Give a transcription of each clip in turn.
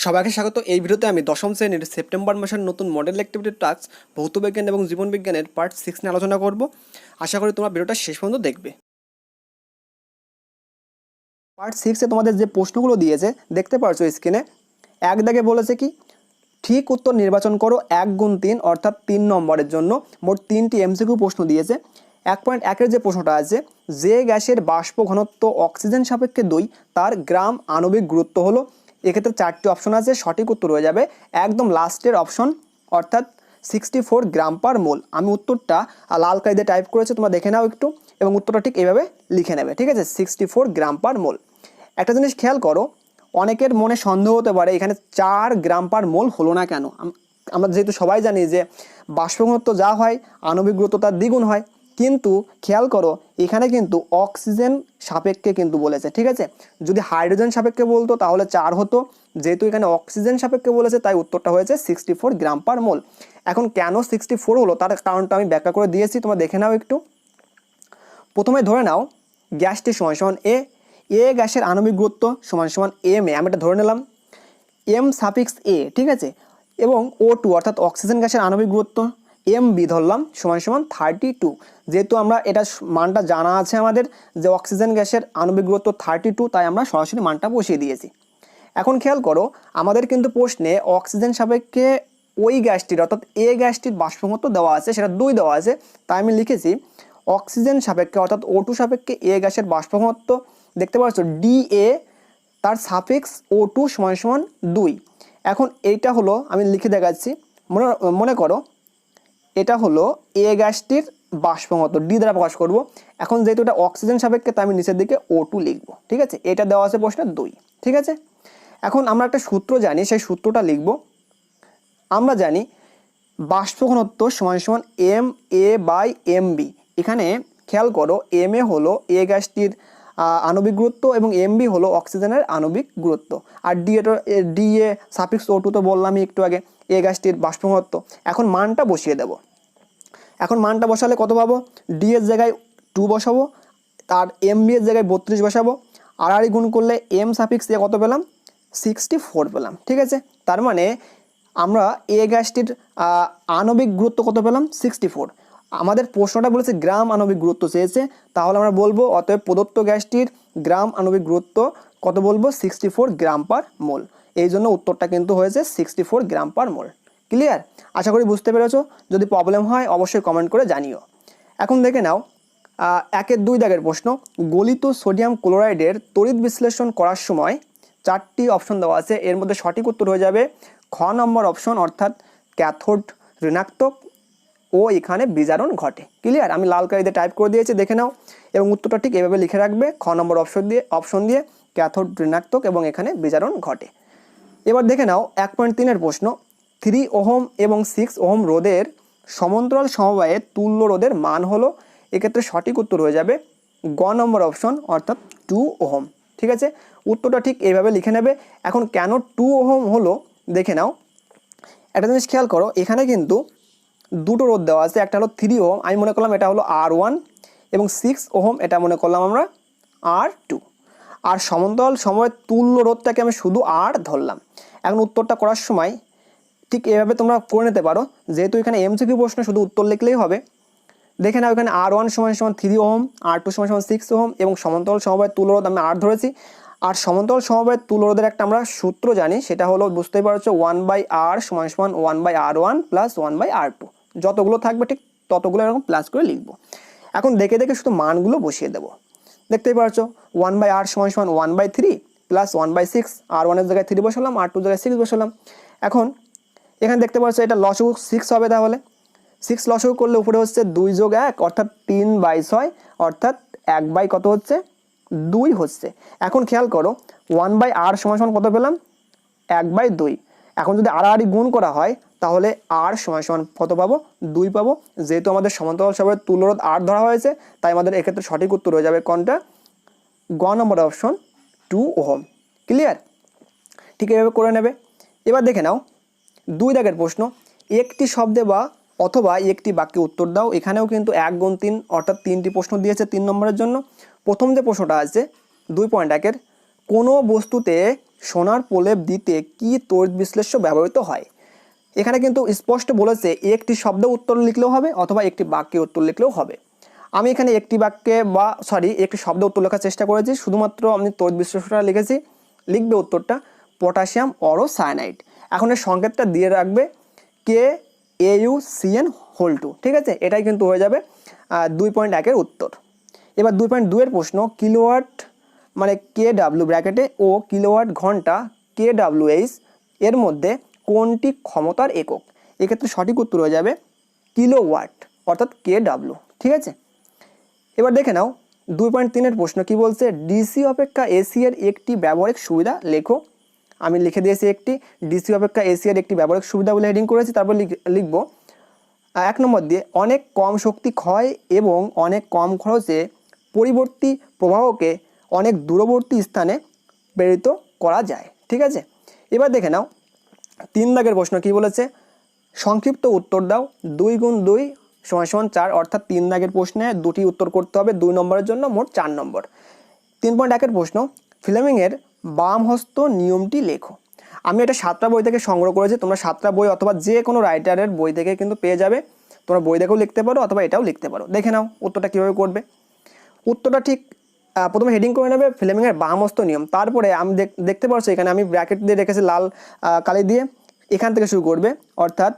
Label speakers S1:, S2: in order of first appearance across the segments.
S1: সবাইকে স্বাগত। এই ভিডিওতে আমি দশম শ্রেণীর সেপ্টেম্বর মাসের নতুন মডেল অ্যাক্টিভিটি টাস্ক ভৌতবিজ্ঞান এবং জীবনবিজ্ঞানের পার্ট 6 নিয়ে আলোচনা করব। আশা করি তোমরা ভিডিওটা শেষ পর্যন্ত দেখবে। পার্ট 6-এ তোমাদের যে প্রশ্নগুলো দিয়েছে দেখতে পারছো স্ক্রিনে। এক দাগে বলেছে কি, ঠিক উত্তর নির্বাচন করো 1 × 3 অর্থাৎ 3 নম্বরের জন্য। মোট 3টি এমসিকিউ প্রশ্ন দিয়েছে। 1.1-এর যে প্রশ্নটা আছে, যে গ্যাসের বাষ্প ঘনত্ব অক্সিজেন সাপেক্ষে 2 তার গ্রাম আণবিক গুরুত্ব হলো। এক্ষেত্রে 4টি অপশন আছে, সঠিক উত্তর হয়ে যাবে একদম লাস্টের অপশন অর্থাৎ 64 গ্রাম পার মোল। আমি উত্তরটা লাল কালি দিয়ে টাইপ করেছি, তোমরা দেখে নাও একটু, এবং উত্তরটা ঠিক এইভাবে লিখে নেবে, ঠিক আছে? 64 গ্রাম পার মোল। একটা জিনিস খেয়াল করো, অনেকের মনে সন্দেহ হতে পারে এখানে 4 গ্রাম পার মোল হলো না কেন। আমরা যেহেতু সবাই জানি যে বাষ্প ঘনত্ব যা হয় আণবিক গুরুত্ব তার দ্বিগুণ হয়, কিন্তু খেয়াল করো এখানে কিন্তু অক্সিজেন সাপেক্ষে কিন্তু বলেছে, ঠিক আছে? যদি হাইড্রোজেন সাপেক্ষে বলতো তাহলে 4 হতো, যেহেতু এখানে অক্সিজেন সাপেক্ষে বলেছে তাই উত্তরটা হয়েছে 64 গ্রাম পার মোল। এখন কেন 64 হলো তার কারণটা আমি ব্যাখ্যা করে দিয়েছি, তোমরা দেখে নাও একটু। প্রথমে ধরে নাও গ্যাসটি সমান সমান এ গ্যাসের আণবিক গুরুত্ব সমান সমান এম এ, আমি এটা ধরে নিলাম এম সাফিক্স এ, ঠিক আছে? এবং O2 অর্থাৎ অক্সিজেন গ্যাসের আণবিক গুরুত্ব এম বি ধরলাম সমান সমান 32। যেহেতু আমরা এটা মানটা জানা আছে আমাদের যে অক্সিজেন গ্যাসের আণবিক গুরুত্ব 32, তাই আমরা সরাসরি মানটা বসিয়ে দিয়েছি। এখন খেয়াল করো আমাদের কিন্তু প্রশ্নে অক্সিজেন সাপেক্ষে ওই গ্যাসটির অর্থাৎ এ গ্যাসটির বাষ্প ঘনত্ব দেওয়া আছে, সেটা 2 দেওয়া আছে, তাই আমি লিখেছি অক্সিজেন সাপেক্ষে অর্থাৎ O2 সাপেক্ষে এ গ্যাসের বাষ্প ঘনত্ব দেখতে পাচ্ছ DA, তার সাফিক্স O2 সমান সমান 2। এখন এইটা হলো, আমি লিখে দেখাচ্ছি, মনে করো এটা হলো এ গ্যাসটির বাষ্প ঘনত্ব, ডি দ্বারা প্রকাশ করব। এখন যেহেতু এটা অক্সিজেন সাপেক্ষে তাই আমি নিচের দিকে O2 লিখবো, ঠিক আছে? এটা দেওয়া আছে প্রশ্নে 2, ঠিক আছে? এখন আমরা একটা সূত্র জানি, সেই সূত্রটা লিখব। আমরা জানি বাষ্প ঘনত্ব সমান সমান M A by M B. এখানে খেয়াল করো এম এ হলো এ গ্যাসটির আণবিক গুরুত্ব এবং এম বি হলো অক্সিজেনের আণবিক গুরুত্ব, আর ডি এ সাফিক্স O2 তো বললামই একটু আগে, এ গ্যাসটির বাষ্প ঘনত্ব। এখন মানটা বসিয়ে দেব। এখন মানটা বসালে কত পাবো? ডি এর জায়গায় 2 বসাবো, তার এম বি এর জায়গায় 32 বসাবো, আর গুণ করলে এম সাফিক্স এ কত পেলাম? 64 পেলাম, ঠিক আছে? তার মানে আমরা এ গ্যাসটির আণবিক গুরুত্ব কত পেলাম? 64। আমাদের প্রশ্নটা বলেছে গ্রাম আণবিক গুরুত্ব চেয়েছে, তাহলে আমরা বলবো অতএব প্রদত্ত গ্যাসটির গ্রাম আণবিক গুরুত্ব কত বলবো? 64 গ্রাম পার মোল। এই জন্য উত্তরটা কিন্তু হয়েছে 64 গ্রাম পার মোল। ক্লিয়ার? আশা করি বুঝতে পেরেছো। যদি প্রবলেম হয় অবশ্যই কমেন্ট করে জানিও। এখন দেখে নাও 1-2 দাগের প্রশ্ন, গলিত সোডিয়াম ক্লোরাইডের তড়িৎ বিশ্লেষণ করার সময় 4টি অপশন দেওয়া আছে, এর মধ্যে সঠিক উত্তর হয়ে যাবে খ নম্বর অপশন অর্থাৎ ক্যাথোড ঋণাত্মক ও এখানে বিজারণ ঘটে। ক্লিয়ার? আমি লাল কালিতে টাইপ করে দিয়েছি, দেখে নাও, এবং উত্তরটা ঠিক এভাবে লিখে রাখবে খ নম্বর অপশন দিয়ে ক্যাথোড ঋণাত্মক এবং এখানে বিজারণ ঘটে। এবার দেখে নাও 1.3-এর প্রশ্ন, 3 ওহম এবং 6 ওহম রোধের সমান্তরাল সমবায়ে তুল্য রোধের মান হলো। এক্ষেত্রে সঠিক উত্তর হয়ে যাবে গ নম্বর অপশন অর্থাৎ 2 ওহম, ঠিক আছে? উত্তরটা ঠিক এইভাবে লিখে নেবে। এখন কেন 2 ওহম হলো দেখে নাও। একটা জিনিস খেয়াল করো, এখানে কিন্তু দুটো রোধ দেওয়া আছে, একটা হলো 3 ওহম, আমি মনে করলাম এটা হলো R1, এবং 6 ওহম এটা মনে করলাম আমরা R2। আর সমান্তরাল সময়ের তুল্য রোধটাকে আমি শুধু R ধরলাম। এখন উত্তরটা করার সময় ঠিক এভাবে তোমরা করে নিতে পারো, যেহেতু এখানে এমসিকিউ প্রশ্ন শুধু উত্তর লিখলেই হবে। দেখে নাও এখানে R1 সমান সমান 3 ওহম, R2 সমান সমান 6 ওহম, এবং সমান্তরাল সমবায়ের তুল্য রোধ আমি R ধরেছি। আর সমান্তরাল সমবায়ের তুল্য রোধের একটা আমরা সূত্র জানি, সেটা হলো বুঝতেই পারছো 1/R সমান সমান 1/R1 প্লাস 1/R2। যতগুলো থাকবে ঠিক ততগুলো এরকম প্লাস করে লিখবো। এখন দেখে দেখে শুধু মানগুলো বসিয়ে দেবো। দেখতেই পারছো 1/R সমান সমান 1/3 প্লাস 1/6, R1 এর জায়গায় 3 বসালাম, R2 এর জায়গায় 6 বসালাম। এখন এখানে দেখতে পাচ্ছ এটা লসগু 6 হবে, তাহলে 6 লসগু করলে উপরে হচ্ছে 2 যোগ 1 অর্থাৎ 3/6 অর্থাৎ 1 কত হচ্ছে? 2 হচ্ছে। এখন খেয়াল করো 1/R সমান সমান কত পেলাম? 1/2। এখন যদি আড়াআড়ি গুণ করা হয় তাহলে R সমান সমান কত পাবো? 2 পাবো। যেহেতু আমাদের সমান্তরাল সমবায়ের তুল্য রোধ R ধরা হয়েছে, তাই আমাদের এক্ষেত্রে সঠিক উত্তর হয়ে যাবে কোনটা? গ নম্বর অপশন 2 ওহম। ক্লিয়ার? ঠিক এভাবে করে নেবে। এবার দেখে নাও 2 দাগের প্রশ্ন, একটি শব্দে বা অথবা একটি বাক্যে উত্তর দাও। এখানেও কিন্তু 1 × 3 অর্থাৎ 3টি প্রশ্ন দিয়েছে 3 নম্বরের জন্য। প্রথম যে প্রশ্নটা আছে 2.1-এর, কোনো বস্তুতে সোনার প্রলেপ দিতে কি তড়িৎ বিশ্লেষ্য ব্যবহৃত হয়? এখানে কিন্তু স্পষ্ট বলেছে একটি শব্দ উত্তর লিখলেও হবে অথবা একটি বাক্যে উত্তর লিখলেও হবে। আমি এখানে একটি বাক্যে একটি শব্দ উত্তর লেখার চেষ্টা করেছি, শুধুমাত্র আমি তড়িৎ বিশ্লেষ্যটা লিখেছি। লিখবে উত্তরটা পটাশিয়াম অরোসায়ানাইড। এখন এর সংকেতটা দিয়ে রাখবে KAUCN2, ঠিক আছে? এটাই কিন্তু হয়ে যাবে 2.1-এর উত্তর। এবার 2.2-এর প্রশ্ন, কিলোওয়াট মানে KW ব্র্যাকেটে ও কিলোওয়াট ঘন্টা KWH এর মধ্যে কোনটি ক্ষমতার একক? এক্ষেত্রে সঠিক উত্তর হয়ে যাবে কিলোওয়াট অর্থাৎ KW, ঠিক আছে? এবার দেখে নাও 2.3-এর প্রশ্ন কি বলছে, ডিসি অপেক্ষা এসি এর একটি ব্যবহারিক সুবিধা লেখো। আমি লিখে দিয়েছি একটি ডিসি অপেক্ষা এসি এর একটি ব্যবহারিক সুবিধা বলে হেডিং করেছি। তারপর লিখব 1 নম্বর দিয়ে অনেক কম শক্তি ক্ষয় এবং অনেক কম খরচে পরিবর্তী প্রবাহকে অনেক দূরবর্তী স্থানে প্রেরিত করা যায়, ঠিক আছে? এবার দেখে নাও 3 দাগের প্রশ্ন কি বলেছে, সংক্ষিপ্ত উত্তর দাও। 2 × 2 = 4, অর্থাৎ 3 দাগের প্রশ্নে দুটি উত্তর করতে হবে 2 নম্বরের জন্য, মোট 4 নম্বর। 3.1-এর প্রশ্ন, ফ্লেমিংয়ের বাম হস্ত নিয়মটি লেখো। আমি এটা 7টা বই থেকে সংগ্রহ করেছি, তোমরা 7টা বই অথবা যে কোনো রাইটারের বই থেকে কিন্তু পেয়ে যাবে। তোমরা বই দেখেও লিখতে পারো অথবা এটাও লিখতে পারো। দেখে নাও উত্তরটা কীভাবে করবে। উত্তরটা ঠিক প্রথমে হেডিং করে নেবে ফ্লেমিংয়ের বাম হস্ত নিয়ম। তারপরে আমি দেখতে পাচ্ছি এখানে আমি ব্র্যাকেট দিয়ে রেখেছি লাল কালি দিয়ে, এখান থেকে শুরু করবে। অর্থাৎ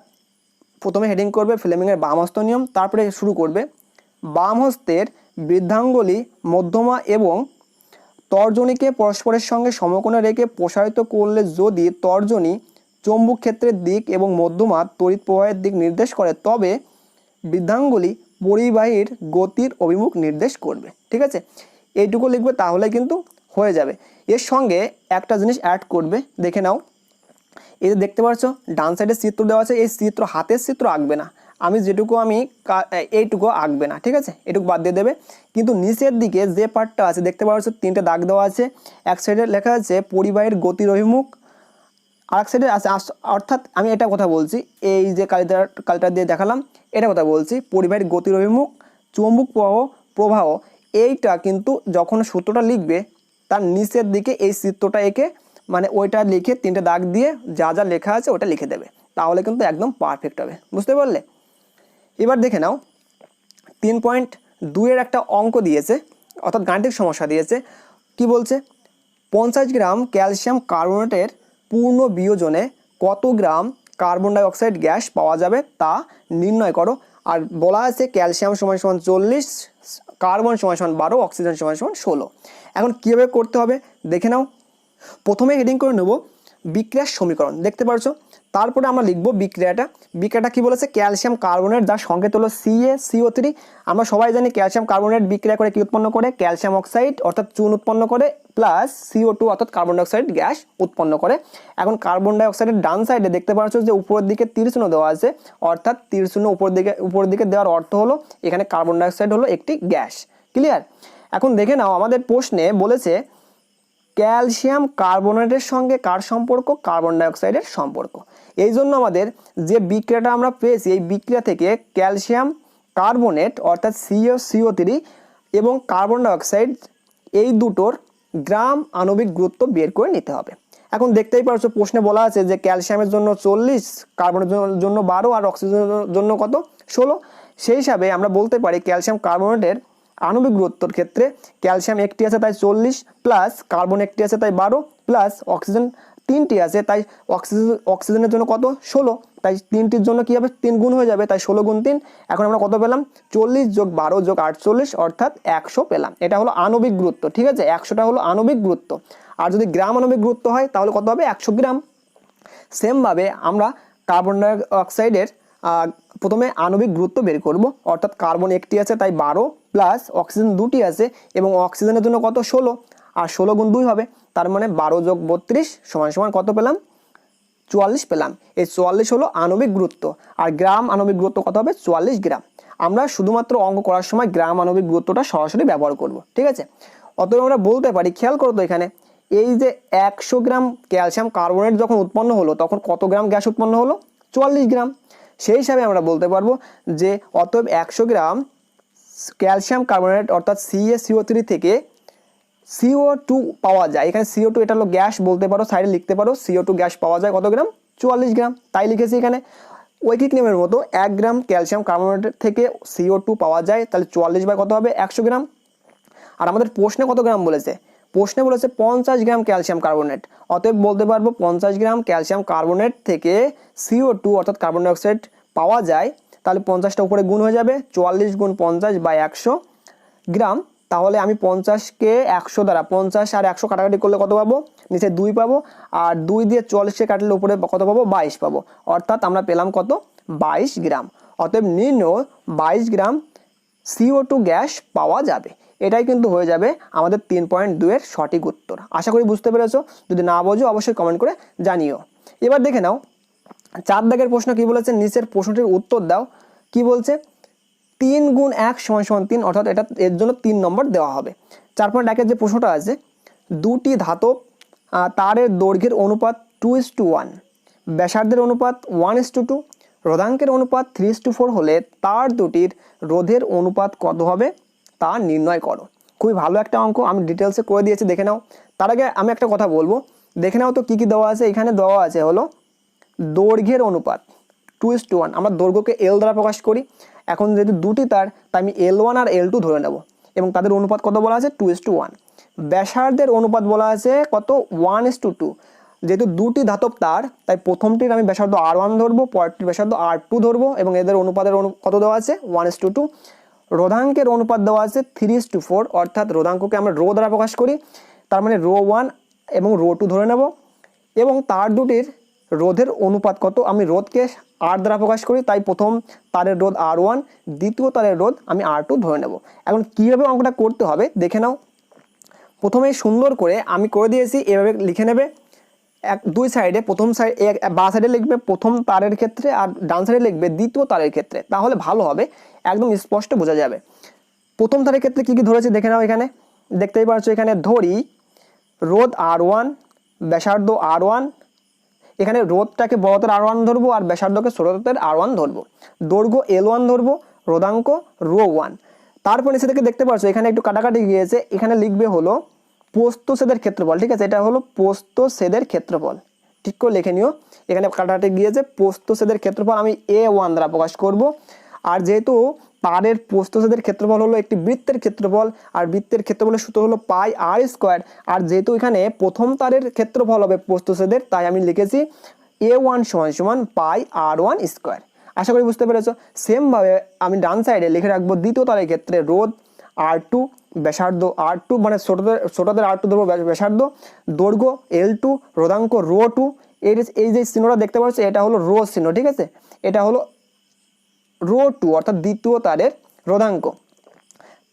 S1: প্রথমে হেডিং করবে ফ্লেমিংয়ের বাম হস্ত নিয়ম, তারপরে শুরু করবে বাম হস্তের বৃদ্ধাঙ্গুলি মধ্যমা এবং তর্জনীকে পরস্পরের সঙ্গে সমকোণে রেখে প্রসারিত করলে যদি তর্জনী চৌম্বক ক্ষেত্রের দিক এবং মধ্যমা তড়িৎ প্রবাহের দিক নির্দেশ করে, তবে বৃদ্ধাঙ্গুলি পরিবাহীর গতির অভিমুখ নির্দেশ করবে, ঠিক আছে? এইটুকু লিখবে, তাহলে কিন্তু হয়ে যাবে। এর সঙ্গে একটা জিনিস অ্যাড করবে, দেখে নাও। এই যে দেখতে পাচ্ছ ডান সাইডে চিত্র দেওয়া আছে, এই চিত্র হাতের চিত্র আঁকবে না। এইটুকু আঁকবে না, ঠিক আছে? এটুকু বাদ দিয়ে দেবে। কিন্তু নিচের দিকে যে পার্টটা আছে দেখতে পাচ্ছ 3টে দাগ দেওয়া আছে। এক সাইডে লেখা আছে পরিবাহীর গতির অভিমুখ, আরেক সাইডে আছে অর্থাৎ আমি এটা কথা বলছি, এই যে কালিটা দিয়ে দেখালাম এটা কথা বলছি, পরিবাহীর গতির অভিমুখ চৌম্বক প্রবাহ। এইটা কিন্তু যখন সূত্রটা লিখবে তার নিচের দিকে এই চিত্রটা এঁকে মানে ওইটা লিখে 3টে দাগ দিয়ে যা যা লেখা আছে ওটা লিখে দেবে, তাহলে কিন্তু একদম পারফেক্ট হবে। বুঝতে পারলে? এবার দেখে নাও 3.2-এর একটা অঙ্ক দিয়েছে, অর্থাৎ গাণিতিক সমস্যা দিয়েছে। কি বলছে, 50 গ্রাম ক্যালসিয়াম কার্বনেটের পূর্ণ বিয়োজনে কত গ্রাম কার্বন ডাই অক্সাইড গ্যাস পাওয়া যাবে তা নির্ণয় করো। আর বলা আছে ক্যালসিয়াম = 40, কার্বন = 12, অক্সিজেন = 16। এখন কীভাবে করতে হবে দেখে নাও। প্রথমে হেডিং করে নেব বিক্রিয়ার সমীকরণ, দেখতে পাচ্ছো। তারপরে আমরা লিখব বিক্রিয়াটা কি বলেছে, ক্যালসিয়াম কার্বনেট যার সংকেত হলো CaCO3। আমরা সবাই জানি ক্যালসিয়াম কার্বনেট বিক্রিয়া করে কি উৎপন্ন করে, ক্যালসিয়াম অক্সাইড অর্থাৎ চুন উৎপন্ন করে, প্লাস CO2 অর্থাৎ কার্বন ডাই অক্সাইড গ্যাস উৎপন্ন করে। এখন কার্বন ডাই অক্সাইডের ডান সাইডে দেখতে পাচ্ছ যে উপরের দিকে তীর চিহ্ন দেওয়া আছে, অর্থাৎ তীর চিহ্ন উপরের দিকে দেওয়ার অর্থ হলো এখানে কার্বন ডাই অক্সাইড হলো একটি গ্যাস। ক্লিয়ার? এখন দেখে নাও আমাদের প্রশ্নে বলেছে ক্যালসিয়াম কার্বনেটের সঙ্গে কার সম্পর্ক, কার্বন ডাই অক্সাইডের সম্পর্ক। এই জন্য আমাদের যে বিক্রিয়াটা আমরা পেয়েছি এই বিক্রিয়া থেকে ক্যালসিয়াম কার্বনেট অর্থাৎ CaCO3 এবং কার্বন ডাই অক্সাইড এই দুটোর গ্রাম আণবিক গুরুত্ব বের করে নিতে হবে। এখন দেখতেই পাচ্ছ প্রশ্নে বলা আছে যে ক্যালসিয়ামের জন্য 40, কার্বনের জন্য 12 আর অক্সিজেনের জন্য কত 16। সেই হিসাবে আমরা বলতে পারি ক্যালসিয়াম কার্বনেটের আণবিক গুরুত্বর ক্ষেত্রে ক্যালসিয়াম একটি আছে তাই 40, প্লাস কার্বন একটি আছে তাই 12, প্লাস অক্সিজেন 3টি আছে তাই অক্সিজেনের জন্য কত 16, তাই 3টির জন্য কি হবে 3 গুণ হয়ে যাবে, তাই 16 × 3। এখন আমরা কত পেলাম 40 + 12 + 48 অর্থাৎ 100 পেলাম। এটা হলো আণবিক গুরুত্ব, ঠিক আছে? 100টা হলো আণবিক গুরুত্ব। আর যদি গ্রাম আণবিক গুরুত্ব হয় তাহলে কত হবে 100 গ্রাম। সেমভাবে আমরা কার্বন ডাই অক্সাইডের প্রথমে আণবিক গুরুত্ব বের করব, অর্থাৎ কার্বন একটি আছে তাই 12, প্লাস অক্সিজেন 2টি আছে এবং অক্সিজেনের জন্য কত 16, আর 16 × 2 হবে, তার মানে 12 + 32 = কত পেলাম 44 পেলাম। এই 44 হলো আণবিক গুরুত্ব। আর গ্রাম আণবিক গুরুত্ব কত হবে 44 গ্রাম। আমরা শুধুমাত্র অঙ্ক করার সময় গ্রাম আণবিক গুরুত্বটা সরাসরি ব্যবহার করব, ঠিক আছে? অতএব আমরা বলতে পারি, খেয়াল করো তো এখানে এই যে 100 গ্রাম ক্যালসিয়াম কার্বনেট যখন উৎপন্ন হলো তখন কত গ্রাম গ্যাস উৎপন্ন হলো 44 গ্রাম। সেই হিসাবে আমরা বলতে পারবো যে অতএব 100 গ্রাম ক্যালসিয়াম কার্বনেট অর্থাৎ CaCO3 থেকে CO2 পাওয়া যায়, এখানে CO2 এটা হলো গ্যাস বলতে পারো, সাইডে লিখতে পারো CO2 গ্যাস পাওয়া যায় কত গ্রাম, 44 গ্রাম, তাই লিখেছি এখানে। ঐকিক নিয়মের মতো 1 গ্রাম ক্যালসিয়াম কার্বনেট থেকে CO2 পাওয়া যায়, তাহলে 44 বাই কত হবে 100 গ্রাম। আর আমাদের প্রশ্নে কত গ্রাম বলেছে, প্রশ্নে বলেছে 50 গ্রাম ক্যালসিয়াম কার্বনেট, অতএব বলতে পারবো 50 গ্রাম ক্যালসিয়াম কার্বনেট থেকে CO2 অর্থাৎ কার্বন ডাইঅক্সাইড পাওয়া যায়, তাহলে 50টা উপরে গুণ হয়ে যাবে, 44 গুণ 50 বাই 100 গ্রাম। তাহলে আমি 50কে 100 দ্বারা, 50 আর 100 কাটাকাটি করলে কত পাবো, নিচে 2 পাবো, আর 2 দিয়ে 44কে কাটলে উপরে কত পাবো 22 পাবো, অর্থাৎ আমরা পেলাম কত 22 গ্রাম। অতএব নির্ণয় 22 গ্রাম CO2 গ্যাস পাওয়া যাবে। এটাই কিন্তু হয়ে যাবে আমাদের 3.2 এর সঠিক উত্তর। আশা করি বুঝতে পেরেছো, যদি না বোঝো অবশ্যই কমেন্ট করে জানিও। এবার দেখে নাও 4 দাগের প্রশ্ন কি বলেছে, নিচের প্রশ্নটির উত্তর দাও। কি বলছে, 3 গুণ 1 সমান সমান 3, অর্থাৎ এটা এর জন্য 3 নম্বর দেওয়া হবে। 4.1 যে প্রশ্নটা আছে, দুটি ধাতব তারের দৈর্ঘ্যের অনুপাত 2:1, ব্যাসার্ধের অনুপাত 1:2, রোধাঙ্কের অনুপাত 3:4 হলে তার দুটির রোধের অনুপাত কত হবে তা নির্ণয় করো। খুবই ভালো একটা অঙ্ক, আমি ডিটেলসে করে দিয়েছি, দেখে নাও। তার আগে আমি একটা কথা বলবো, দেখে নাও তো কি কি দেওয়া আছে। এখানে দেওয়া আছে হলো দৈর্ঘ্যের অনুপাত 2:1, আমরা দৈর্ঘ্যকে L দ্বারা প্রকাশ করি। এখন যেহেতু দুটি তার, তাই আমি L1 আর L2 ধরে নেব, এবং তাদের অনুপাত কত বলা আছে 2:1। ব্যাসার্ধের অনুপাত বলা আছে কত 1:2, যেহেতু দুটি ধাতব তার তাই প্রথমটির আমি ব্যাসার্ধ R1 ধরবো, পরেরটির ব্যাসার্ধ R2 ধরবো, এবং এদের অনুপাতের কত দেওয়া আছে 1:2। রোধাঙ্কের অনুপাত দেওয়া আছে 3:4, অর্থাৎ রোধাঙ্ককে আমরা রো দ্বারা প্রকাশ করি, তার মানে ρ1 এবং ρ2 ধরে নেব, এবং তার দুটির রোধের অনুপাত কত, আমি রোধকে R দ্বারা প্রকাশ করি, তাই প্রথম তারের রোধ R1, দ্বিতীয় তারের রোধ আমি R2 ধরে নেব। এখন কীভাবে অঙ্কটা করতে হবে দেখে নাও। প্রথমে সুন্দর করে আমি করে দিয়েছি, এভাবে লিখে নেবে। দুই সাইডে, প্রথম সাইড বাঁ সাইডে লিখবে প্রথম তারের ক্ষেত্রে, আর ডান সাইডে লিখবে দ্বিতীয় তারের ক্ষেত্রে, তাহলে ভালো হবে, একদম স্পষ্ট বোঝা যাবে। প্রথম তারের ক্ষেত্রে কি কি ধরেছে দেখে নাও। এখানে দেখতেই পাচ্ছ, এখানে ধরি রোধ R1, ব্যাসার্ধ R1, এখানে রোধটাকে বড়তের R1 ধরবো আর ব্যাসার্ধকে ছোটতের R1 ধরবো, দৈর্ঘ্য L1 ধরবো, রোধাঙ্ক ρ1। তারপর নিচে থেকে দেখতে পাচ্ছ এখানে একটু কাটাকাটি গিয়েছে, এখানে লিখবে হলো প্রস্থচ্ছেদের ক্ষেত্রফল, ঠিক আছে, এটা হলো প্রস্থচ্ছেদের ক্ষেত্রফল, ঠিক করে লিখে নিও। এখানে কাটাকাটি গিয়েছে, প্রস্থচ্ছেদের ক্ষেত্রফল আমি A1 দ্বারা প্রকাশ করব। আর যেহেতু তারের প্রস্থচ্ছেদের ক্ষেত্রফল হলো একটি বৃত্তের ক্ষেত্রফল, আর বৃত্তের ক্ষেত্রফলের সূত্র হলো πr², আর যেহেতু এখানে প্রথম তারের ক্ষেত্রফল হবে প্রস্থচ্ছেদের, তাই আমি লিখেছি A1 সমান πr1²। আশা করি বুঝতে পেরেছো। সেমভাবে আমি ডান সাইডে লিখে রাখবো দ্বিতীয় তারের ক্ষেত্রে রোধ R2, ব্যাসার্ধ R2, মানে ছোটদের R2 ধরবো ব্যাসার্ধ, দৈর্ঘ্য L2, রোধাঙ্ক ρ2। এই যে চিহ্নটা দেখতে পাচ্ছ এটা হলো রো চিহ্ন, ঠিক আছে, এটা হলো ρ2 অর্থাৎ দ্বিতীয় তারের রোধাঙ্ক।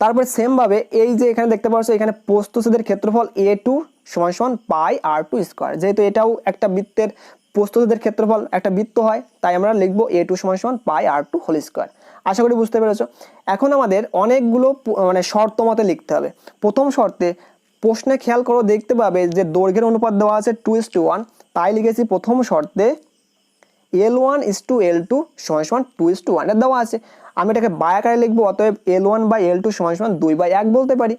S1: তারপরে সেমভাবে এই যে এখানে দেখতে পাচ্ছ, এখানে প্রস্থচ্ছেদের ক্ষেত্রফল A2 সমান πr2², যেহেতু এটাও একটা বৃত্তের প্রস্থচ্ছেদের ক্ষেত্রফল একটা বৃত্ত হয়, তাই আমরা লিখবো A2 সমান πr2²। আশা করি বুঝতে পেরেছো। এখন আমাদের অনেকগুলো মানে শর্ত মতে লিখতে হবে। প্রথম শর্তে প্রশ্নে খেয়াল করো, দেখতে পাবে যে দৈর্ঘ্যের অনুপাত দেওয়া আছে 2:1, তাই লিখেছি প্রথম শর্তে L1:L2 সমান 2:1 এর দেওয়া আছে, আমি এটাকে বাই আকারে লিখবো, অতএব L1/L2 সমান 2/1 বলতে পারি।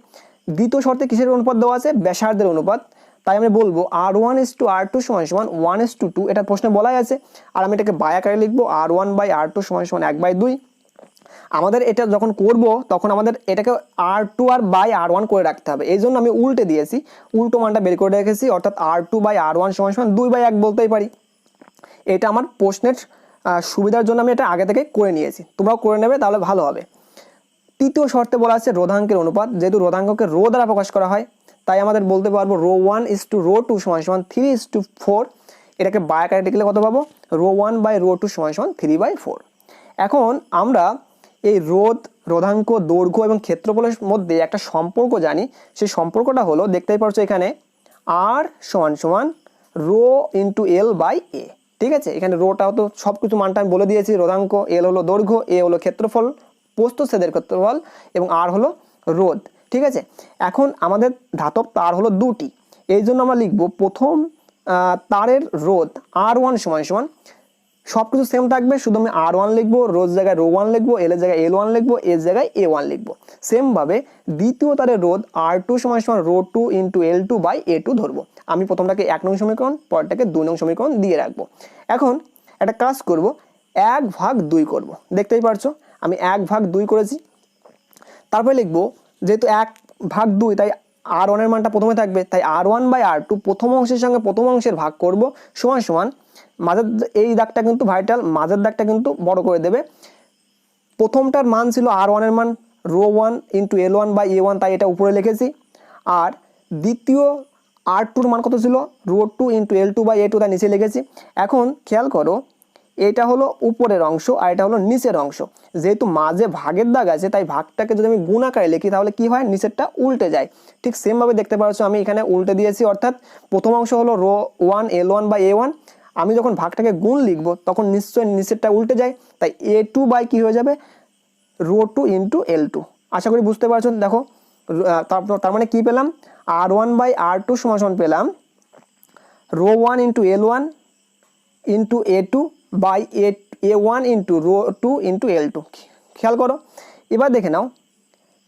S1: দ্বিতীয় শর্তে কিসের অনুপাত দেওয়া আছে, ব্যাসার্ধের অনুপাত, তাই আমি বলবো R1:R2 সমান 1:2, এটা প্রশ্নে বলাই আছে, আর আমি এটাকে বাই আকারে লিখবো R1/R2 সমান 1/2। আমাদের এটা যখন করব তখন আমাদের এটাকে R2 আর বাই R1 করে রাখতে হবে, এই জন্য আমি উল্টে দিয়েছি, উল্টো মানটা বের করে রেখেছি, অর্থাৎ R2/R1 সমান 2/1 বলতেই পারি। এটা আমার প্রশ্নের সুবিধার জন্য আমি এটা আগে থেকে করে নিয়েছি, তোমরাও করে নেবে, তাহলে ভালো হবে। তৃতীয় শর্তে বলা আছে রোধাঙ্কের অনুপাত, যেহেতু রোধাঙ্ককে রো দ্বারা প্রকাশ করা হয়, তাই আমাদের বলতে পারবো ρ1:ρ2 সমান 3:4, এটাকে বাই আকারে লিখলে কত পাবো, ρ1/ρ2 সমান 3/4। এখন আমরা এই রোধাঙ্ক, দৈর্ঘ্য এবং ক্ষেত্রফলের মধ্যে একটা সম্পর্ক জানি, সেই সম্পর্কটা হলো দেখতেই পাচ্ছ এখানে R সমান ρ×L/A, ঠিক আছে। এখানে রোটাও তো সব কিছু মানটা আমি বলে দিয়েছি, রোধাঙ্ক, L হলো দৈর্ঘ্য, A হলো ক্ষেত্রফল, প্রস্থচ্ছেদের ক্ষেত্রফল, এবং R হলো রোধ, ঠিক আছে। এখন আমাদের ধাতব তার হলো দুটি, এই জন্য আমরা লিখবো প্রথম তারের রোধ R1 সমান সব কিছু সেম থাকবে, শুধু আমি R1 লিখবো, রোজ জায়গায় ρ1 লিখবো, এল এর জায়গায় L1 লিখবো, এর জায়গায় A1 লিখবো। সেমভাবে দ্বিতীয় তারের রোধ R2 সমান সমান ρ2 ইন্টু L2 বাই A2 ধরবো। আমি প্রথমটাকে 1 নং সমীকরণ, পরটাকে 2 নং সমীকরণ দিয়ে রাখবো। এখন একটা কাজ করব, 1/2 করব। দেখতেই পারছো আমি 1/2 করেছি। তারপরে লিখবো যেহেতু 1/2 তাই R1 এর মানটা প্রথমে থাকবে, তাই R1 বাই R2 প্রথম অংশের সঙ্গে প্রথম অংশের ভাগ করব, সমান সমান মাঝের এই দাগটা কিন্তু ভাইটাল, মাঝের দাগটা কিন্তু বড় করে দেবে। প্রথমটার মান ছিল R1 এর মান ρ1 ইন্টু L1 বাই A1, তাই এটা উপরে লিখেছি। আর দ্বিতীয় R2 মান কত ছিল, ρ2 ইন্টু L2 বাই A2, তাই নিচে লিখেছি। এখন খেয়াল করো, এটা হলো উপরের অংশ আর এটা হলো নিচের অংশ। যেহেতু মাঝে ভাগের দাগ আছে, তাই ভাগটাকে যদি আমি গুণ আকারে লিখি তাহলে কি হয়, নিচেরটা উল্টে যায়। ঠিক সেমভাবে দেখতে পাচ্ছ আমি এখানে উল্টে দিয়েছি, অর্থাৎ প্রথম অংশ হলো ρ1 L1 বাই A1, আমি যখন ভাগটাকে গুণ লিখবো তখন নিশ্চয়ই নিচেরটা উল্টে যায়, তাই A2 বাই কি হয়ে যাবে, ρ2 ইন্টু L2। আশা করি বুঝতে পারছো। দেখো তার মানে কি পেলাম, R1 বাই R2 সমান সমান পেলাম ρ1 into L1 into A2 by A1 into ρ2 into L2। খেয়াল করো, এবার দেখে নাও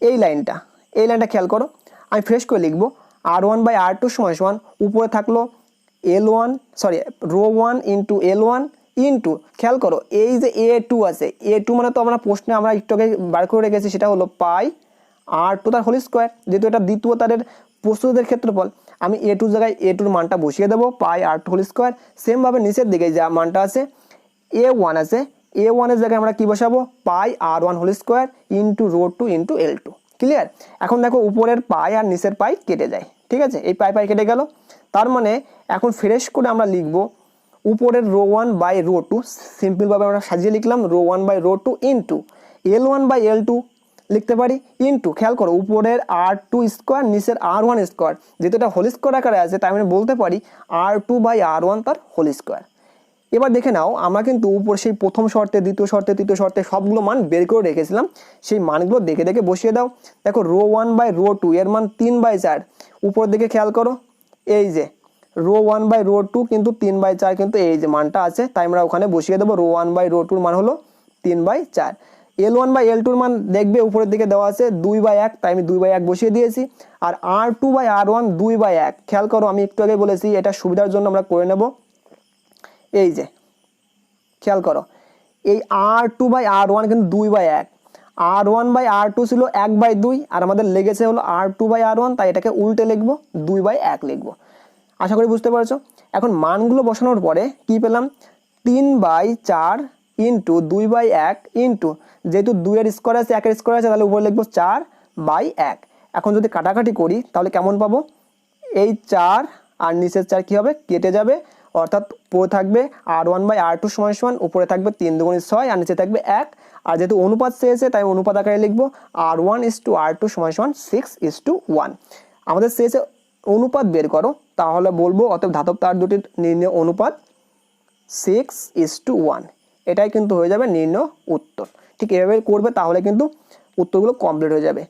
S1: এই লাইনটা খেয়াল করো, আমি ফ্রেশ করে লিখবো R1 বাই R2 সমান সমান উপরে থাকলো ρ1 ইন্টু L1 ইন্টু, খেয়াল করো এই যে A2 আছে, A2 মানে তো আমরা প্রশ্নে আমরা একটু আগে বার করে রেখেছি, সেটা হলো পাই R2 তার হোল স্কোয়ার। যেহেতু এটা দ্বিতীয় তারের প্রস্তুতের ক্ষেত্রফল, আমি A2 জায়গায় A2 এর মানটা বসিয়ে দেবো, পাই R2 হোল স্কোয়ার। সেমভাবে নিচের দিকে যা মানটা আছে A1 আছে, A1 এর জায়গায় আমরা কি বসাবো, pi R1 whole square into ρ2 into L2। Clear? এখন দেখো উপরের পাই আর নিচের পাই কেটে যায়, ঠিক আছে, এই পাই কেটে গেল। তার মানে এখন ফ্রেশ করে আমরা লিখবো উপরের ρ1 বাই ρ2, সিম্পলভাবে আমরা সাজিয়ে লিখলাম ρ1 by ρ2 into L1 by L2 লিখতে পারি, ইন্টু খেয়াল করো উপরের R2 স্কোয়ার নিচের R1 স্কোয়ার, যেহেতু এটা হোল স্কোয়ার আকারে আছে তাই আমি বলতে পারি R2 বাই R1 তার হোল স্কোয়ার। এবার দেখে নাও আমরা কিন্তু উপর সেই প্রথম শর্তে, দ্বিতীয় শর্তে, তৃতীয় শর্তে সবগুলো মান বের করে রেখেছিলাম, সেই মানগুলো দেখে দেখে বসিয়ে দাও। দেখো ρ1 বাই ρ2 এর মান 3/4, উপর দিকে খেয়াল করো এই যে ρ1 বাই ρ2 কিন্তু 3/4, কিন্তু এই যে মানটা আছে, তাই আমরা ওখানে বসিয়ে দেবো ρ1 বাই ρ2 মান হলো 3/4। L1 বাই L2 মান দেখবে উপরের দিকে দেওয়া আছে 2/1, তাই আমি 2/1 বসিয়ে দিয়েছি। আর R2 বাই R1 2/1, খেয়াল করো আমি একটু আগে বলেছি এটা সুবিধার জন্য আমরা করে নেব, এই যে খেয়াল করো এই R2 বাই R1 কিন্তু 2/1, R1 বাই R2 ছিল 1/2, আর আমাদের লেগেছে হলো R2 বাই R1, তাই এটাকে উল্টে লিখবো 2/1 লিখবো। আশা করি বুঝতে পারছো। এখন মানগুলো বসানোর পরে কি পেলাম, 3/4 ইন্টু 2/1 ইন্টু, যেহেতু 2 এর স্কোয়ার আছে 1 এর স্কোয়ার আছে, তাহলে উপরে লিখবো 4/1। এখন যদি কাটাকাটি করি তাহলে কেমন পাবো, এই 4 আর নিচের 4 কি হবে, কেটে যাবে, অর্থাৎ উপরে থাকবে R1 বাই R2 সমান সমান, উপরে থাকবে 3 × 6 আর নিচে থাকবে 1। আর যেহেতু অনুপাত চেয়েছে তাই অনুপাত আকারে লিখবো R1:R2 সমান সমান 6:1। আমাদের চেয়েছে অনুপাত বের করো, তাহলে বলবো অতএব ধাতব তার দুটির নির্ণয় অনুপাত 6:1, এটাই কিন্তু হয়ে যাবে নির্ণয় উত্তর। ঠিক এভাবে করবে তাহলে কিন্তু উত্তরগুলো কমপ্লিট হয়ে যাবে।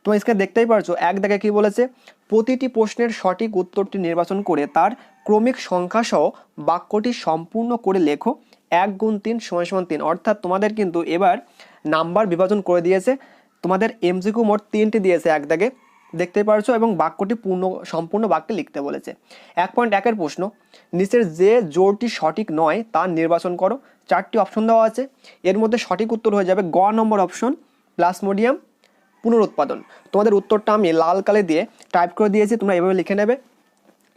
S1: তোমরা স্ক্রিনে দেখতেই পারছো, এক দাগে কি বলেছে, প্রতিটি প্রশ্নের সঠিক উত্তরটি নির্বাচন করে তার ক্রমিক সংখ্যা সহ বাক্যটি সম্পূর্ণ করে লেখো 1 × 3 = 3। অর্থাৎ তোমাদের কিন্তু এবার নাম্বার বিভাজন করে দিয়েছে, তোমাদের এমসিকিউ মোট 3টি দিয়েছে এক দাগে, দেখতেই পারছো, এবং বাক্যটি সম্পূর্ণ বাক্যে লিখতে বলেছে। 1.1 এর প্রশ্ন, নিচের যে জোড়টি সঠিক নয় তা নির্বাচন করো। 4টি অপশন দেওয়া আছে, এর মধ্যে সঠিক উত্তর হয়ে যাবে গ নম্বর অপশন, প্লাসমোডিয়াম পুনরুৎপাদন। তোমাদের উত্তরটা আমি লাল কালি দিয়ে টাইপ করে দিয়েছি, তোমরা এভাবে লিখে নেবে।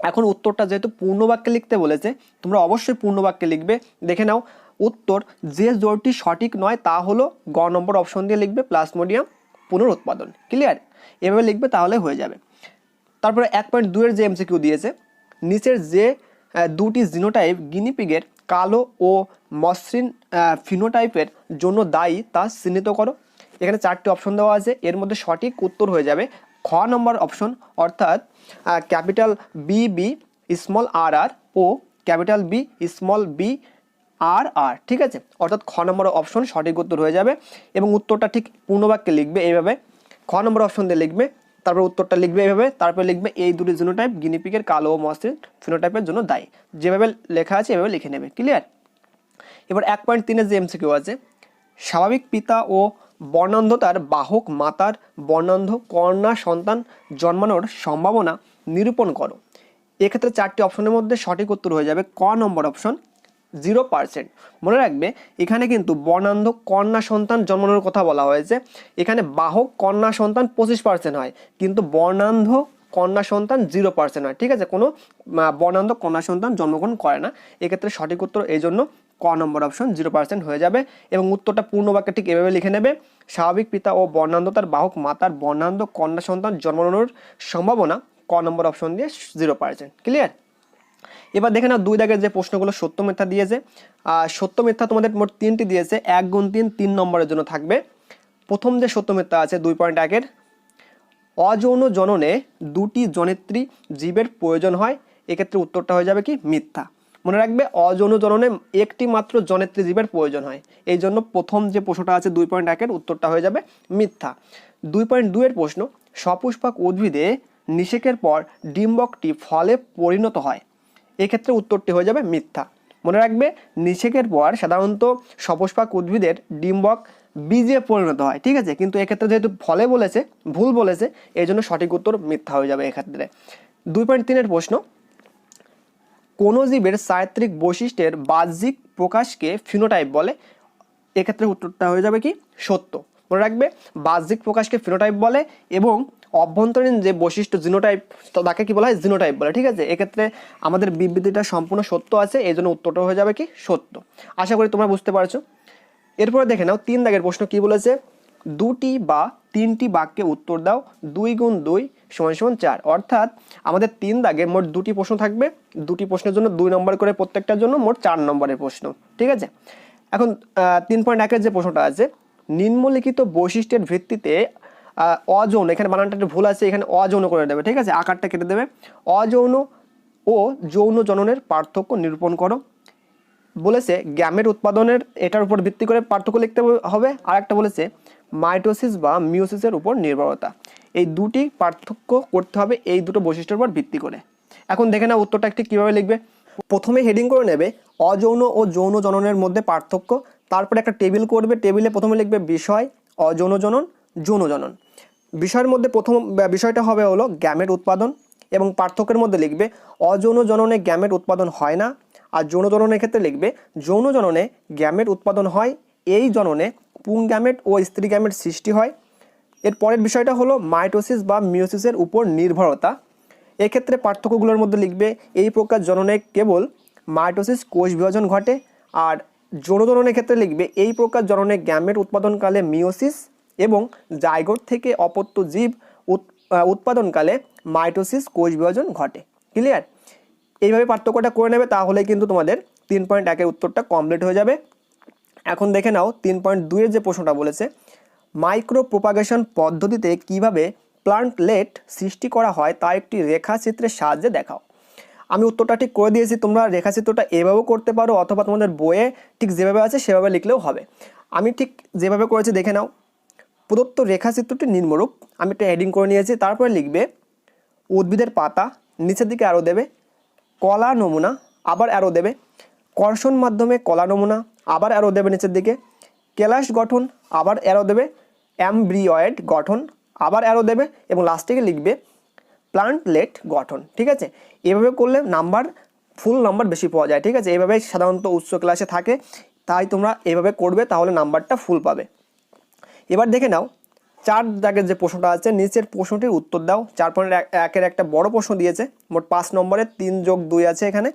S1: এখন উত্তরটা যেহেতু পূর্ণ বাক্যে লিখতে বলেছে, তোমরা অবশ্যই পূর্ণ বাক্যে লিখবে। দেখে নাও উত্তর, যে জোড়টি সঠিক নয় তা হলো গ নম্বর অপশন দিয়ে লিখবে প্লাসমোডিয়াম পুনরুৎপাদন। ক্লিয়ার? এভাবে লিখবে তাহলে হয়ে যাবে। তারপরে 1.2 এর যে এমসিকিউ দিয়েছে, নিচের যে দুটি জিনোটাইপ গিনিপিগের কালো ও মসৃণ ফিনোটাইপের জন্য দায়ী তা চিহ্নিত করো। এখানে 4টি অপশন দেওয়া আছে, এর মধ্যে সঠিক উত্তর হয়ে যাবে খ নম্বর অপশন, অর্থাৎ ক্যাপিটাল BB স্মল RR ও ক্যাপিটাল B স্মল BRR। ঠিক আছে, অর্থাৎ খ নম্বর অপশন সঠিক উত্তর হয়ে যাবে। এবং উত্তরটা ঠিক পূর্ণবাক্যে লিখবে এইভাবে, খ নম্বর অপশন দিয়ে লিখবে তারপর উত্তরটা লিখবে এইভাবে, তারপর লিখবে এই দুটি জিনোটাইপ গিনিপিগের কালো ও মসৃণ ফিনোটাইপের জন্য দায়ী। যেভাবে লেখা আছে এভাবে লিখে নেবে। ক্লিয়ার? এবার 1.3-এর যে এমসিকিউ আছে, স্বাভাবিক পিতা ও বর্ণান্ধতার বাহক মাতার বর্ণান্ধ কন্যা সন্তান জন্মানোর সম্ভাবনা নিরূপণ করো। এক্ষেত্রে 4টি অপশনের মধ্যে সঠিক উত্তর হয়ে যাবে ক নম্বর অপশন 0%। মনে রাখবে এখানে কিন্তু বর্ণান্ধ কন্যা সন্তান জন্মানোর কথা বলা হয়েছে, এখানে বাহক কন্যা সন্তান 25% হয়, কিন্তু বর্ণান্ধ কন্যা সন্তান 0% হয়। ঠিক আছে, কোনো বর্ণান্ধ কন্যা সন্তান জন্মগ্রহণ করে না। এক্ষেত্রে সঠিক উত্তর এই জন্য ক নম্বর অপশন 0% হয়ে যাবে। এবং উত্তরটা পূর্ণ বাক্যে ঠিক এভাবে লিখে নেবে, স্বাভাবিক পিতা ও বর্ণান্ধতার বাহক মাতার বর্ণান্ধ কন্যা সন্তান জন্মানোর সম্ভাবনা ক নম্বর অপশন দিয়ে 0%। ক্লিয়ার? এবার দেখে নাও 2 দাগের যে প্রশ্নগুলো সত্য মিথ্যা দিয়েছে। সত্য মিথ্যা তোমাদের মোট 3টি দিয়েছে, 1 গুণ 3 3 নম্বরের জন্য থাকবে। প্রথম যে সত্য মিথ্যা আছে 2.1-এর, অযৌন জননে 2টি জনেত্রী জীবের প্রয়োজন হয়। এক্ষেত্রে উত্তরটা হয়ে যাবে কি মিথ্যা। মনে রাখবে অযৌন জননে একটি মাত্র জনেত্রী জীবের প্রয়োজন হয়, এই জন্য প্রথম যে প্রশ্নটা আছে 2.1-এর উত্তরটা হয়ে যাবে মিথ্যা। 2.2-এর প্রশ্ন, সপুষ্পক উদ্ভিদে নিষেকের পর ডিম্বকটি ফলে পরিণত হয়। এক্ষেত্রে উত্তরটি হয়ে যাবে মিথ্যা। মনে রাখবে নিষেকের পর সাধারণত সপুষ্পক উদ্ভিদের ডিম্বক বীজে পরিণত হয়। ঠিক আছে, কিন্তু এক্ষেত্রে যেহেতু ফলে বলেছে, ভুল বলেছে, এই জন্য সঠিক উত্তর মিথ্যা হয়ে যাবে এক্ষেত্রে। 2.3-এর প্রশ্ন, কোন জীবের চারিত্রিক বৈশিষ্ট্যের বাহ্যিক প্রকাশকে ফিনোটাইপ বলে। এক্ষেত্রে উত্তরটা হয়ে যাবে কি সত্য। মনে রাখবে বাহ্যিক প্রকাশকে ফিনোটাইপ বলে এবং অভ্যন্তরীণ যে বৈশিষ্ট্য জিনোটাইপ তাকে কি বলা হয় জিনোটাইপ বলে। ঠিক আছে, এক্ষেত্রে আমাদের বিবৃতিটা সম্পূর্ণ সত্য আছে, এই জন্য উত্তরটা হয়ে যাবে কি সত্য। আশা করি তোমরা বুঝতে পারছো। এরপরে দেখে নাও 3 দাগের প্রশ্ন কি বলেছে, 2টি বা 3টি বাক্যে উত্তর দাও 2 গুণ 2 = 4। অর্থাৎ আমাদের 3 দাগে মোট 2টি প্রশ্ন থাকবে, 2টি প্রশ্নের জন্য 2 নম্বর করে, প্রত্যেকটার জন্য মোট 4 নম্বরের প্রশ্ন। ঠিক আছে, এখন 3.1-এর যে প্রশ্নটা আছে, নিম্নলিখিত বৈশিষ্ট্যের ভিত্তিতে অযৌন, এখানে বানানটা একটু ভুল আছে, এখানে অযৌন করে দেবে। ঠিক আছে, আকারটা কেটে দেবে। অযৌন ও যৌন জননের পার্থক্য নিরূপণ করো। বলেছে গ্যামেট উৎপাদনের এটার উপর ভিত্তি করে পার্থক্য লিখতে হবে। আর একটা বলেছে মাইটোসিস বা মিওসিসের উপর নির্ভরতা। এই দুটি পার্থক্য করতে হবে এই দুটো বৈশিষ্ট্যের উপর ভিত্তি করে। এখন দেখে না উত্তরটা একটি কীভাবে লিখবে। প্রথমে হেডিং করে নেবে অযৌন ও যৌন জননের মধ্যে পার্থক্য, তারপরে একটা টেবিল করবে, টেবিলে প্রথমে লিখবে বিষয়, অযৌন জনন, যৌন জনন। বিষয়ের মধ্যে প্রথম বিষয়টা হবে হলো গ্যামেট উৎপাদন, এবং পার্থক্যের মধ্যে লিখবে অযৌন জননে গ্যামেট উৎপাদন হয় না, আর যৌন জননের ক্ষেত্রে লিখবে যৌন জননে গ্যামেট উৎপাদন হয়, এই জননে পুংগ্যামেট ও স্ত্রী গ্যামেট সৃষ্টি হয়। এর পরের বিষয়টা হলো মাইটোসিস বা মিওসিসের উপর নির্ভরতা। এক্ষেত্রে পার্থক্যগুলোর মধ্যে লিখবে এই প্রকার জননে কেবল মাইটোসিস কোষ বিভাজন ঘটে, আর যৌন জননের ক্ষেত্রে লিখবে এই প্রকার জননে গ্যামেট উৎপাদনকালে মিওসিস এবং জাইগোট থেকে অপত্য জীব উৎপাদনকালে মাইটোসিস কোষ বিভাজন ঘটে। ক্লিয়ার? এইভাবে পার্থক্যটা করে নেবে, তাহলে কিন্তু তোমাদের 3.1-এর উত্তরটা কমপ্লিট হয়ে যাবে। এখন দেখে নাও 3.2-এর যে প্রশ্নটা বলেছে, মাইক্রো প্রোপাগেশন পদ্ধতিতে কিভাবে প্লান্টলেট সৃষ্টি করা হয় তা একটি রেখাচিত্রের সাহায্যে দেখাও। আমি উত্তরটা ঠিক করে দিয়েছি, তোমরা রেখাচিত্রটা এভাবেও করতে পারো, অথবা তোমাদের বইয়ে ঠিক যেভাবে আছে সেভাবে লিখলেও হবে। আমি ঠিক যেভাবে করেছি দেখে নাও। প্রদত্ত রেখাচিত্রটি নিম্নরূপ, আমি একটা হেডিং করে নিয়েছি, তারপরে লিখবে উদ্ভিদের পাতা, নিচের দিকে আরও দেবে কলা নমুনা, আবার অ্যারো দেবে কর্ষণ মাধ্যমে কলা নমুনা, আবার অ্যারো দেবে নিচের দিকে কেলাস গঠন, আবার অ্যারো দেবে অ্যামব্রিয়য়েড গঠন, আবার অ্যারো দেবে, এবং লাস্টে লিখবে প্লান্টলেট গঠন। ঠিক আছে, এভাবে করলে নাম্বার ফুল নাম্বার বেশি পাওয়া যায়। ঠিক আছে, এইভাবে সাধারণত উচ্চ ক্লাসে থাকে, তাই তোমরা এইভাবে করবে, তাহলে নাম্বারটা ফুল পাবে। এবার দেখে নাও 4 দাগের যে প্রশ্নটা আছে, নিচের প্রশ্নটির উত্তর দাও। 4.1-এর একটা বড় প্রশ্ন দিয়েছে, মোট 5 নম্বরের 3 যোগ 2 আছে এখানে।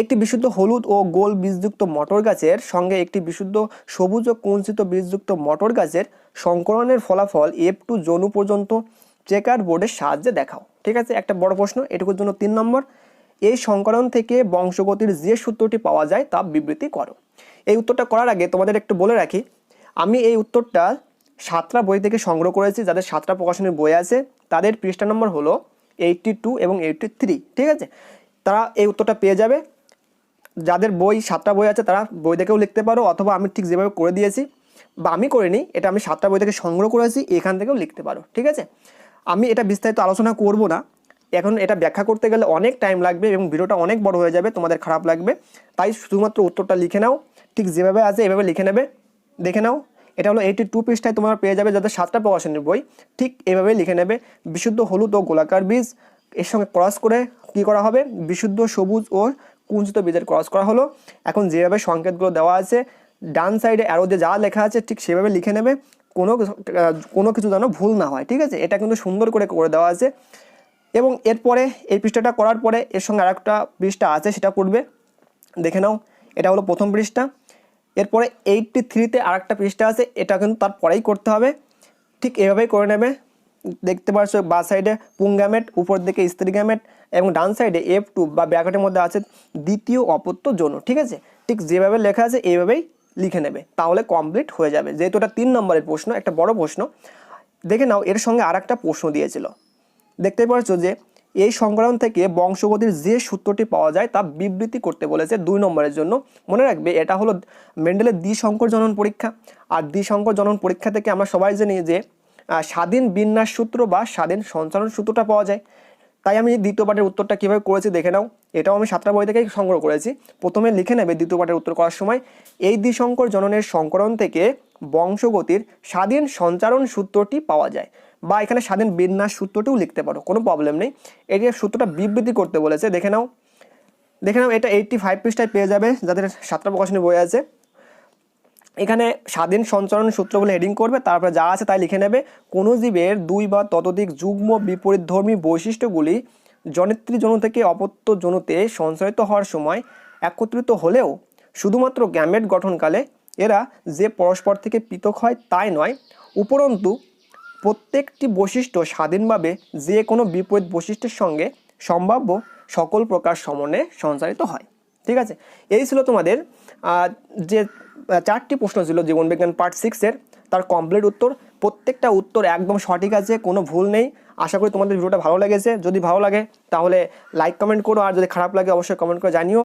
S1: একটি বিশুদ্ধ হলুদ ও গোল বীজযুক্ত মটর গাছের সঙ্গে একটি বিশুদ্ধ সবুজ ও কুঞ্চিত বীজযুক্ত মটর গাছের সংকরণের ফলাফল F2 জনু পর্যন্ত চেকার বোর্ডের সাহায্যে দেখাও। ঠিক আছে, একটা বড় প্রশ্ন, এটুকুর জন্য 3 নম্বর। এই সংকরণ থেকে বংশগতির যে সূত্রটি পাওয়া যায় তা বিবৃতি করো। এই উত্তরটা করার আগে তোমাদের একটু বলে রাখি, আমি এই উত্তরটা 7টা বই থেকে সংগ্রহ করেছি। যাদের 7টা প্রকাশনের বই আছে তাদের পৃষ্ঠা নম্বর হলো 82 এবং 83। ঠিক আছে, তারা এই উত্তরটা পেয়ে যাবে। যাদের বই 7টা বই আছে তারা বই দেখেও লিখতে পারো, অথবা আমি ঠিক যেভাবে করে দিয়েছি, বা আমি করিনি, এটা আমি 7টা বই থেকে সংগ্রহ করেছি, এখান থেকেও লিখতে পারো। ঠিক আছে, আমি এটা বিস্তারিত আলোচনা করব না, এখন এটা ব্যাখ্যা করতে গেলে অনেক টাইম লাগবে এবং ভিডিওটা অনেক বড় হয়ে যাবে, তোমাদের খারাপ লাগবে। তাই শুধুমাত্র উত্তরটা লিখে নাও, ঠিক যেভাবে আছে এভাবে লিখে নেবে। দেখে নাও, এটা হলো 82 পৃষ্ঠায় তোমরা পেয়ে যাবে, যাদের 7টা প্রকাশনের বই, ঠিক এভাবেই লিখে নেবে। বিশুদ্ধ হলুদ ও গোলাকার বীজ, এর সঙ্গে ক্রস করে কি করা হবে, বিশুদ্ধ সবুজ ও কুঞ্চিত বীজের ক্রস করা হলো। এখন যেভাবে সংকেতগুলো দেওয়া আছে ডান সাইডে অ্যারো দিয়ে যা লেখা আছে ঠিক সেভাবে লিখে নেবে, কোনো কিছু যেন ভুল না হয়, ঠিক আছে। এটা কিন্তু সুন্দর করে দেওয়া আছে। এবং এরপরে এই পৃষ্ঠাটা করার পরে এর সঙ্গে আরেকটা পৃষ্ঠা আছে, সেটা করবে। দেখে নাও, এটা হলো প্রথম পৃষ্ঠা। এরপরে 83তে আরেকটা পৃষ্ঠা আছে, এটা কিন্তু তারপরেই করতে হবে, ঠিক এভাবেই করে নেবে। দেখতে পাচ্ছ বা সাইডে পুংগ্যামেট, উপর দিকে স্ত্রী গ্যামেট এবং ডান সাইডে F2 বা ব্র্যাকেটের মধ্যে আছে দ্বিতীয় অপত্য যৌন, ঠিক আছে। ঠিক যেভাবে লেখা আছে এইভাবেই লিখে নেবে, তাহলে কমপ্লিট হয়ে যাবে। যেহেতু এটা 3 নম্বরের প্রশ্ন, একটা বড় প্রশ্ন। দেখে নাও, এর সঙ্গে আরেকটা প্রশ্ন দিয়েছিল, দেখতে পাচ্ছ যে এই সংকলন থেকে বংশগতির যে সূত্রটি পাওয়া যায় তা বিবৃতি করতে বলেছে 2 নম্বরের জন্য। মনে রাখবে এটা হলো মেন্ডেলের দ্বিসংকর জনন পরীক্ষা। আর দ্বিসংকর জনন পরীক্ষা থেকে আমরা সবাই জানি যে স্বাধীন বিন্যাস সূত্র বা স্বাধীন সঞ্চালন সূত্রটা পাওয়া যায়। তাই আমি দ্বিতীয় পাঠের উত্তরটা কীভাবে করেছি দেখে নাও, এটাও আমি 7টা বই থেকেই সংগ্রহ করেছি। প্রথমে লিখে নেবে দ্বিতীয় পাঠের উত্তর করার সময়, এই দ্বিসংকর জননের সংকরণ থেকে বংশগতির স্বাধীন সঞ্চারণ সূত্রটি পাওয়া যায়, বা এখানে স্বাধীন বিন্যাস সূত্রটিও লিখতে পারো, কোনো প্রবলেম নেই। এই যে সূত্রটা বিবৃতি করতে বলেছে, দেখে নাও এটা 85 পৃষ্ঠায় পেয়ে যাবে, যাদের 7টা প্রকাশনী বই আছে। এখানে স্বাধীন সঞ্চালন সূত্র বলে হেডিং করবে, তারপরে যা আছে তাই লিখে নেবে। কোনো জীবের 2 বা ততোধিক যুগ্ম বিপরীতধর্মী বৈশিষ্ট্যগুলি জনিত্রী যৌন থেকে অপত্য যৌনতে সঞ্চারিত হওয়ার সময় একত্রিত হলেও শুধুমাত্র গ্যামেট গঠনকালে এরা যে পরস্পর থেকে পৃথক হয় তাই নয়, উপরন্তু প্রত্যেকটি বৈশিষ্ট্য স্বাধীনভাবে যে কোনো বিপরীত বৈশিষ্ট্যের সঙ্গে সম্ভাব্য সকল প্রকার সমন্বয়ে সঞ্চারিত হয়, ঠিক আছে। এই ছিল তোমাদের যে 4টি প্রশ্ন ছিল জীবনবিজ্ঞান পার্ট 6-এর, তার কমপ্লিট উত্তর। প্রত্যেকটা উত্তর একদম সঠিক আছে, কোনো ভুল নেই। আশা করি তোমাদের ভিডিওটা ভালো লেগেছে। যদি ভালো লাগে তাহলে লাইক কমেন্ট করো, আর যদি খারাপ লাগে অবশ্যই কমেন্ট করে জানিও।